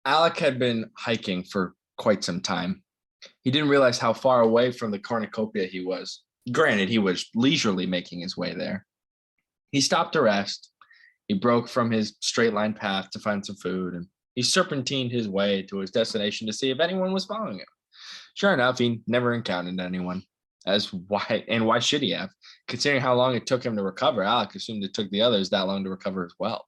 Alec had been hiking for quite some time. He didn't realize how far away from the cornucopia he was. Granted, he was leisurely making his way there. He stopped to rest. He broke from his straight line path to find some food, and he serpentined his way to his destination to see if anyone was following him. Sure enough, he never encountered anyone. Why should he have? Considering how long it took him to recover, Alec assumed it took the others that long to recover as well.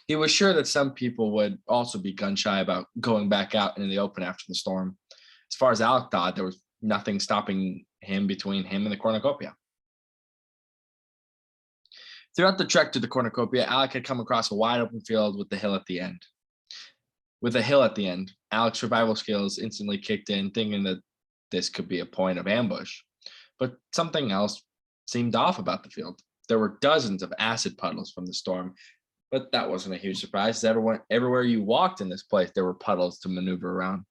He was sure that some people would also be gun shy about going back out into the open after the storm. As far as Alec thought, there was nothing stopping him between him and the cornucopia. Throughout the trek to the cornucopia, Alec had come across a wide open field with the hill at the end. With a hill at the end, Alec's survival skills instantly kicked in, thinking that this could be a point of ambush. But something else seemed off about the field. There were dozens of acid puddles from the storm, but that wasn't a huge surprise. Everywhere you walked in this place, there were puddles to maneuver around.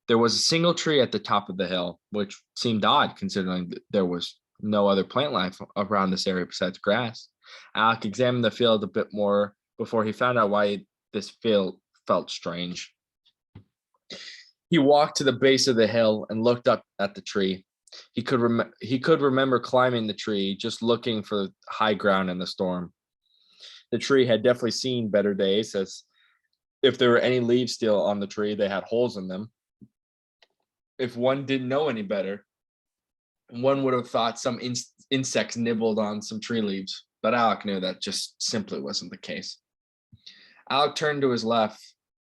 There was a single tree at the top of the hill, which seemed odd considering that there was no other plant life around this area besides grass. Alec examined the field a bit more before he found out why this field felt strange. He walked to the base of the hill and looked up at the tree. He could remember climbing the tree, just looking for high ground in the storm. The tree had definitely seen better days, as if there were any leaves still on the tree, they had holes in them. If one didn't know any better, one would have thought some insects nibbled on some tree leaves, but Alec knew that just simply wasn't the case. Alec turned to his left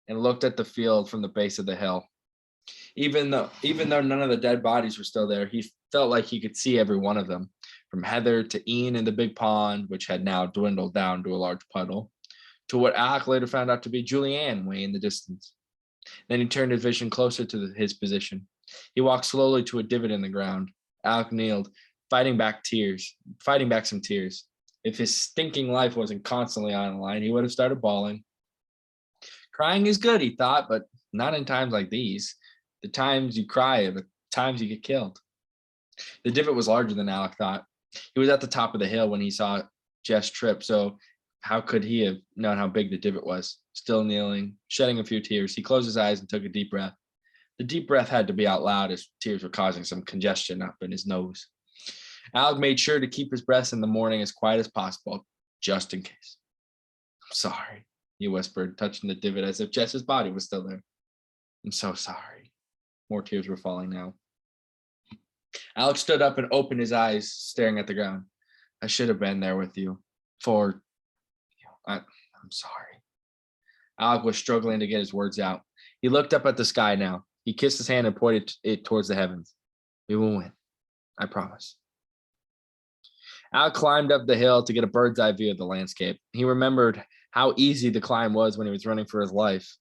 and looked at the field from the base of the hill. Even though none of the dead bodies were still there, he felt like he could see every one of them, from Heather to Ian in the big pond, which had now dwindled down to a large puddle, to what Alec later found out to be Julianne way in the distance. Then he turned his vision closer to his position. He walked slowly to a divot in the ground. Alec kneeled, fighting back some tears. If his stinking life wasn't constantly on the line, he would have started bawling. Crying is good, he thought, but not in times like these. The times you cry are the times you get killed. The divot was larger than Alec thought. He was at the top of the hill when he saw Jess trip, so how could he have known how big the divot was? Still kneeling, shedding a few tears, he closed his eyes and took a deep breath. The deep breath had to be out loud as tears were causing some congestion up in his nose. Alec made sure to keep his breath in the morning as quiet as possible, just in case. I'm sorry, he whispered, touching the divot as if Jess's body was still there. I'm so sorry. More tears were falling now. Alec stood up and opened his eyes, staring at the ground. I should have been there with you. I'm sorry. Alec was struggling to get his words out. He looked up at the sky now. He kissed his hand and pointed it towards the heavens. We will win. I promise. Alec climbed up the hill to get a bird's eye view of the landscape. He remembered how easy the climb was when he was running for his life.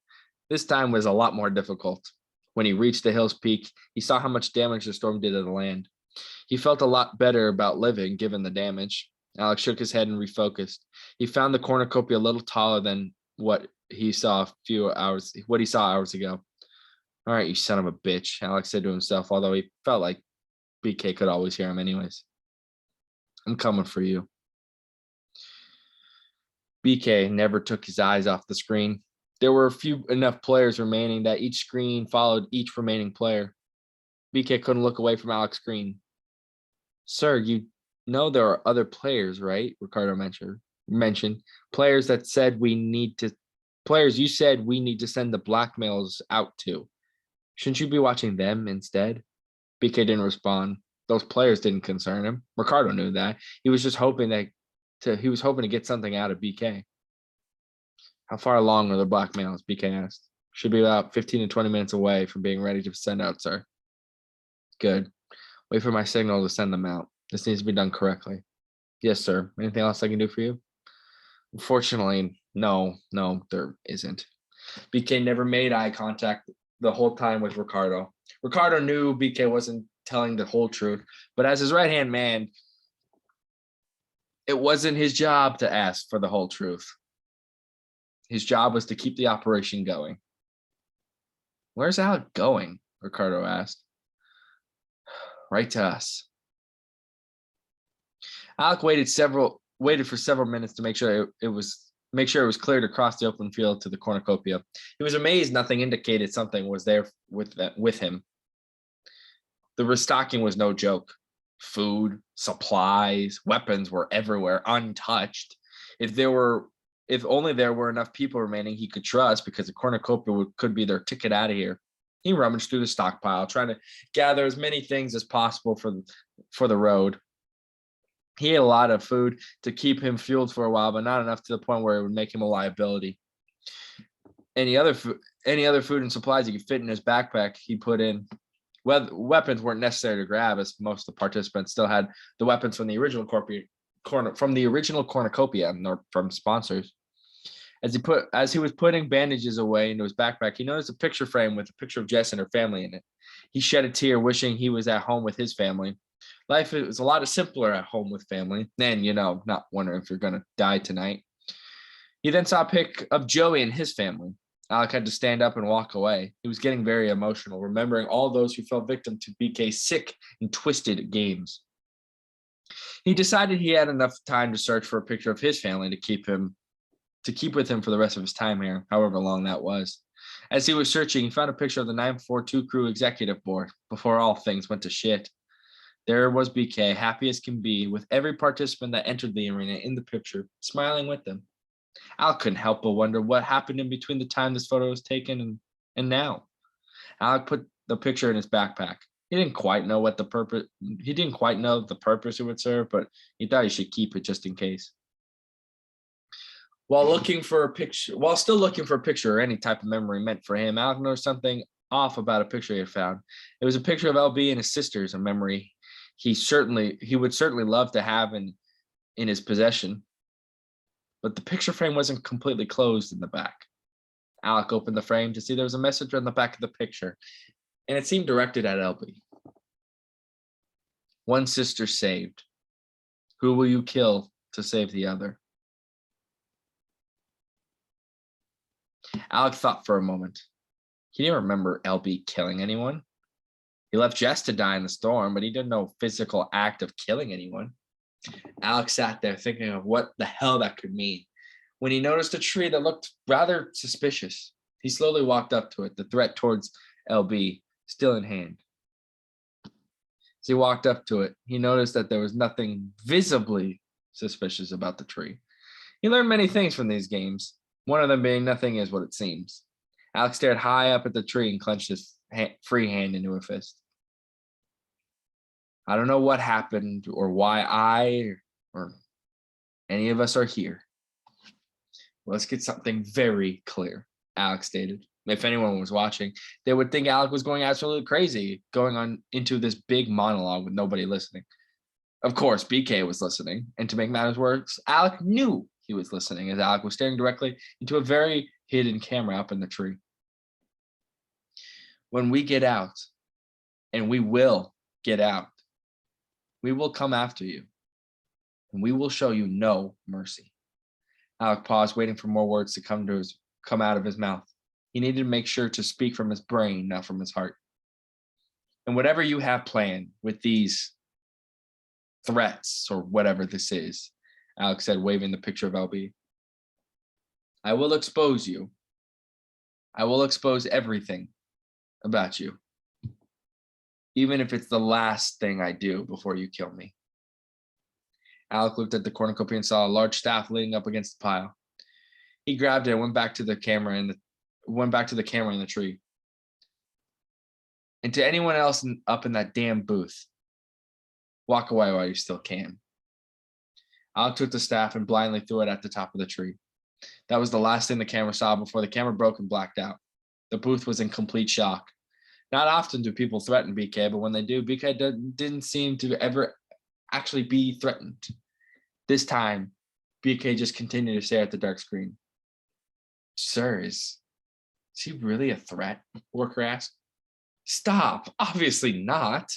This time was a lot more difficult. When he reached the hill's peak, he saw how much damage the storm did to the land. He felt a lot better about living given the damage. Alec shook his head and refocused. He found the cornucopia a little taller than what he saw hours ago. All right, you son of a bitch, Alec said to himself, although he felt like BK could always hear him anyways. I'm coming for you. BK never took his eyes off the screen. There were enough players remaining that each screen followed each remaining player. BK couldn't look away from Alec's screen. Sir, you know there are other players, right? Ricardo mentioned. Players you said we need to send the blackmails out to. Shouldn't you be watching them instead? BK didn't respond. Those players didn't concern him. Ricardo knew that. He was just hoping to get something out of BK. How far along are the blackmails? BK asked. Should be about 15 to 20 minutes away from being ready to send out, sir. Good. Wait for my signal to send them out. This needs to be done correctly. Yes, sir. Anything else I can do for you? Unfortunately, no, there isn't. BK never made eye contact the whole time with Ricardo. Ricardo knew BK wasn't telling the whole truth, but as his right-hand man, it wasn't his job to ask for the whole truth. His job was to keep the operation going. Where's Alec going? Ricardo asked. Right to us. Alec waited for several minutes to make sure it was make sure it was cleared across the open field to the cornucopia. He was amazed nothing indicated something was there with him. The restocking was no joke. Food, supplies, weapons were everywhere, untouched. If there were, if only there were enough people remaining he could trust, because the cornucopia could be their ticket out of here. He rummaged through the stockpile, trying to gather as many things as possible for the road. He ate a lot of food to keep him fueled for a while, but not enough to the point where it would make him a liability. Any other food and supplies he could fit in his backpack, he put in. Weapons weren't necessary to grab, as most of the participants still had the weapons from the original cornucopia, or from sponsors. As he was putting bandages away into his backpack, he noticed a picture frame with a picture of Jess and her family in it. He shed a tear, wishing he was at home with his family. Life is a lot simpler at home with family than, not wondering if you're going to die tonight. He then saw a pic of Joey and his family. Alec had to stand up and walk away. He was getting very emotional, remembering all those who fell victim to BK's sick and twisted games. He decided he had enough time to search for a picture of his family to keep with him for the rest of his time here, however long that was. As he was searching, he found a picture of the 942 crew executive board before all things went to shit. There was BK, happy as can be, with every participant that entered the arena in the picture, smiling with them. Al couldn't help but wonder what happened in between the time this photo was taken and now. Alec put the picture in his backpack. He didn't quite know the purpose it would serve, but he thought he should keep it just in case. While still looking for a picture or any type of memory meant for him, Alec noticed something off about a picture he had found. It was a picture of LB and his sisters, a memory he would certainly love to have in his possession. But the picture frame wasn't completely closed in the back. Alec opened the frame to see there was a message on the back of the picture, and it seemed directed at LB. One sister saved. Who will you kill to save the other? Alec thought for a moment. He didn't remember LB killing anyone. He left Jess to die in the storm, but he did no physical act of killing anyone. Alec sat there thinking of what the hell that could mean when he noticed a tree that looked rather suspicious. He slowly walked up to it, the threat towards LB still in hand. As he walked up to it, he noticed that there was nothing visibly suspicious about the tree. He learned many things from these games, one of them being nothing is what it seems. Alec stared high up at the tree and clenched his free hand into a fist. I don't know what happened or why I or any of us are here. Let's get something very clear, Alec stated. If anyone was watching, they would think Alec was going absolutely crazy, going on into this big monologue with nobody listening. Of course, BK was listening, and to make matters worse, Alec knew he was listening as Alec was staring directly into a very hidden camera up in the tree. When we get out, and we will get out, we will come after you, and we will show you no mercy. Alec paused, waiting for more words to come out of his mouth. He needed to make sure to speak from his brain, not from his heart. And whatever you have planned with these threats or whatever this is, Alec said, waving the picture of LB. I will expose you. I will expose everything about you, even if it's the last thing I do before you kill me. Alec looked at the cornucopia and saw a large staff leaning up against the pile. He grabbed it and went back to the camera in the tree. And to anyone else up in that damn booth, walk away while you still can. Alec took the staff and blindly threw it at the top of the tree. That was the last thing the camera saw before the camera broke and blacked out. The booth was in complete shock. Not often do people threaten BK, but when they do, BK didn't seem to ever actually be threatened. This time, BK just continued to stare at the dark screen. Sir, is he really a threat? Worker asked. Stop. Obviously not.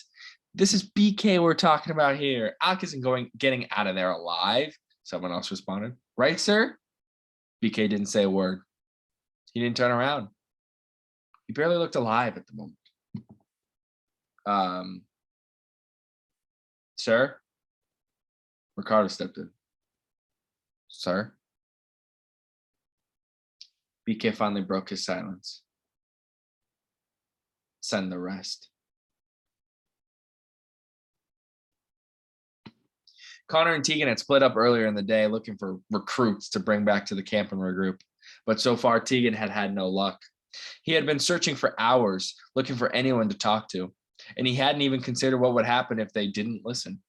This is BK we're talking about here. Alec isn't getting out of there alive, someone else responded. Right, sir? BK didn't say a word. He didn't turn around. He barely looked alive at the moment. Sir? Ricardo stepped in. Sir? BK finally broke his silence. Send the rest. Connor and Tegan had split up earlier in the day looking for recruits to bring back to the camp and regroup. But so far, Tegan had had no luck. He had been searching for hours, looking for anyone to talk to, and he hadn't even considered what would happen if they didn't listen.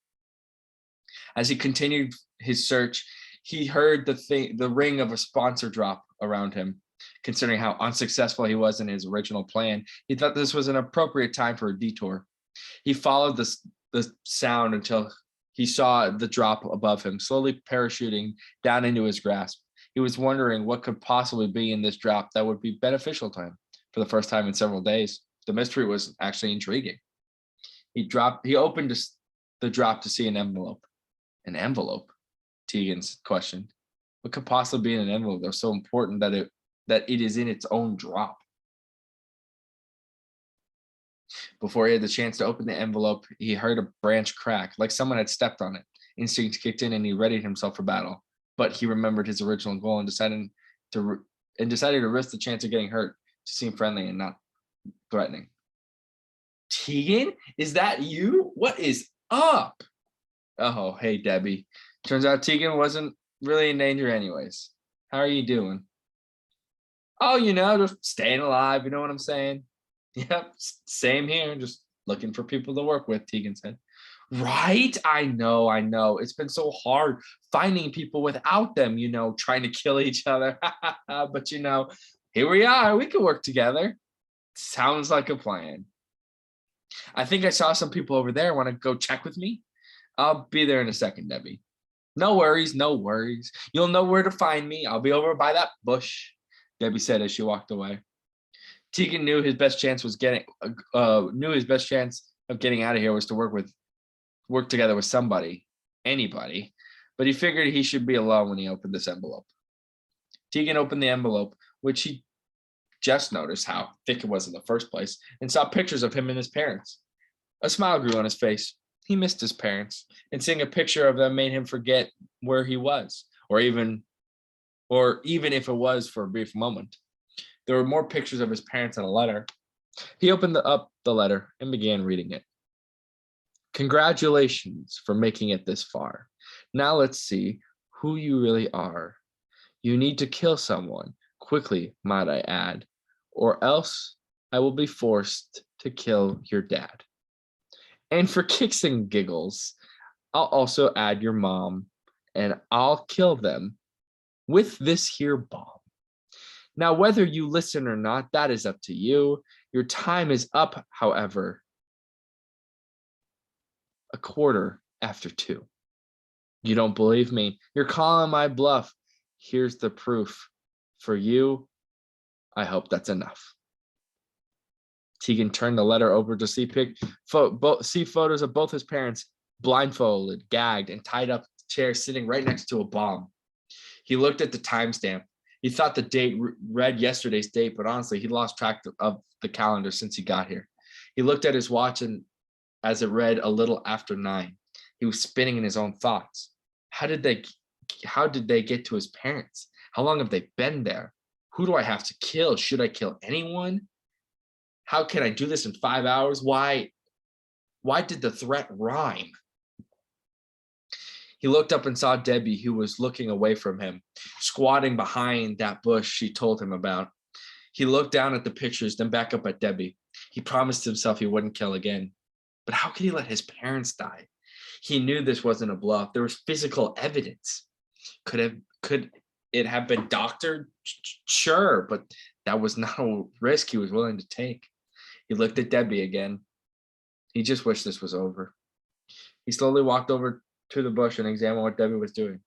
As he continued his search, he heard the ring of a sponsor drop around him. Considering how unsuccessful he was in his original plan, he thought this was an appropriate time for a detour. He followed the sound until he saw the drop above him, slowly parachuting down into his grasp. He was wondering what could possibly be in this drop that would be beneficial to him. For the first time in several days, the mystery was actually intriguing. He opened the drop to see an envelope. An envelope? Tegan's questioned. What could possibly be in an envelope that was so important that it is in its own drop? Before he had the chance to open the envelope, he heard a branch crack, like someone had stepped on it. Instinct kicked in and he readied himself for battle. But he remembered his original goal and decided to risk the chance of getting hurt to seem friendly and not threatening. Tegan, is that you? What is up? Oh, hey, Debbie. Turns out Tegan wasn't really in danger anyways. How are you doing? Oh, just staying alive. You know what I'm saying? Yep, same here. Just looking for people to work with, Tegan said. Right? I know. It's been so hard finding people without them, trying to kill each other. But, here we are. We can work together. Sounds like a plan. I think I saw some people over there. Want to go check with me? I'll be there in a second, Debbie. No worries. You'll know where to find me. I'll be over by that bush, Debbie said as she walked away. Tegan knew his best chance of getting out of here was to work together with somebody, anybody, but he figured he should be alone when he opened this envelope. Tegan opened the envelope, which he just noticed how thick it was in the first place, and saw pictures of him and his parents. A smile grew on his face. He missed his parents, and seeing a picture of them made him forget where he was, or even if it was for a brief moment. There were more pictures of his parents and a letter. He opened up the letter and began reading it. Congratulations for making it this far. Now let's see who you really are. You need to kill someone, quickly, might I add, or else I will be forced to kill your dad. And for kicks and giggles, I'll also add your mom, and I'll kill them with this here bomb. Now, whether you listen or not, that is up to you. Your time is up, however, 2:15. You don't believe me? You're calling my bluff. Here's the proof. For you, I hope that's enough. Tegan turned the letter over to see photos of both his parents, blindfolded, gagged, and tied up to chairs sitting right next to a bomb. He looked at the timestamp. He thought the date read yesterday's date, but honestly, he lost track of the calendar since he got here. He looked at his watch and as it read a little after 9. He was spinning in his own thoughts. How did they get to his parents? How long have they been there? Who do I have to kill? Should I kill anyone? How can I do this in 5 hours? Why did the threat rhyme? He looked up and saw Debbie, who was looking away from him, squatting behind that bush she told him about. He looked down at the pictures, then back up at Debbie. He promised himself he wouldn't kill again. But how could he let his parents die? He knew this wasn't a bluff. There was physical evidence. Could it have been doctored? Sure, but that was not a risk he was willing to take. He looked at Debbie again. He just wished this was over. He slowly walked over to the bush and examined what Debbie was doing.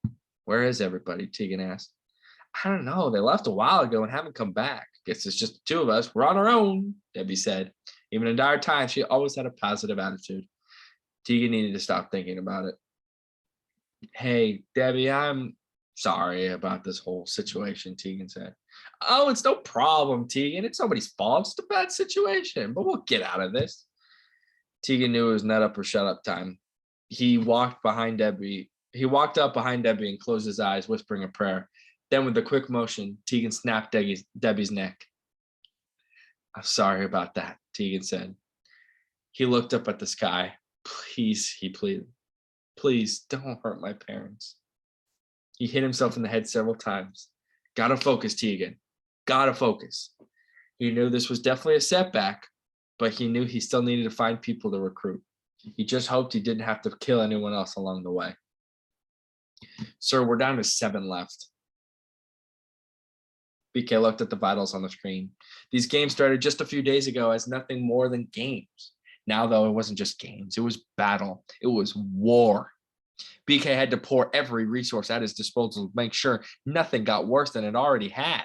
Where is everybody? Tegan asked. I don't know. They left a while ago and haven't come back. Guess it's just the two of us. We're on our own, Debbie said. Even in dire times, she always had a positive attitude. Tegan needed to stop thinking about it. Hey, Debbie, I'm sorry about this whole situation, Tegan said. Oh, it's no problem, Tegan. It's nobody's fault. It's a bad situation, but we'll get out of this. Tegan knew it was nut up or shut up time. He walked up behind Debbie and closed his eyes, whispering a prayer. Then with a quick motion, Tegan snapped Debbie's neck. I'm sorry about that, Tegan said. He looked up at the sky. Please, he pleaded. Please don't hurt my parents. He hit himself in the head several times. Gotta focus, Tegan. Gotta focus. He knew this was definitely a setback, but he knew he still needed to find people to recruit. He just hoped he didn't have to kill anyone else along the way. Sir, we're down to 7 left. BK looked at the vitals on the screen. These games started just a few days ago as nothing more than games. Now, though, it wasn't just games. It was battle. It was war. BK had to pour every resource at his disposal to make sure nothing got worse than it already had.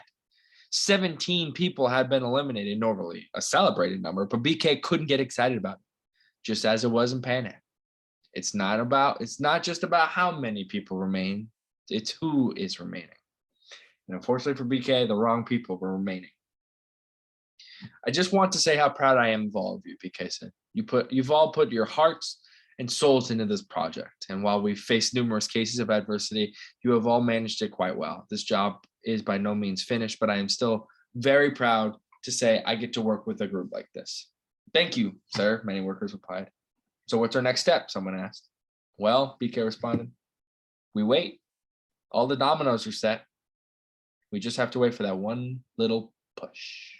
17 people had been eliminated, normally a celebrated number, but BK couldn't get excited about it, just as it was in Pan Am. It's not just about how many people remain, it's who is remaining. And unfortunately for BK, the wrong people were remaining. I just want to say how proud I am of all of you, BK said. You've all put your hearts and souls into this project. And while we've faced numerous cases of adversity, you have all managed it quite well. This job is by no means finished, but I am still very proud to say I get to work with a group like this. Thank you, sir, many workers replied. So what's our next step? Someone asked. Well, BK responded, we wait. All the dominoes are set. We just have to wait for that one little push.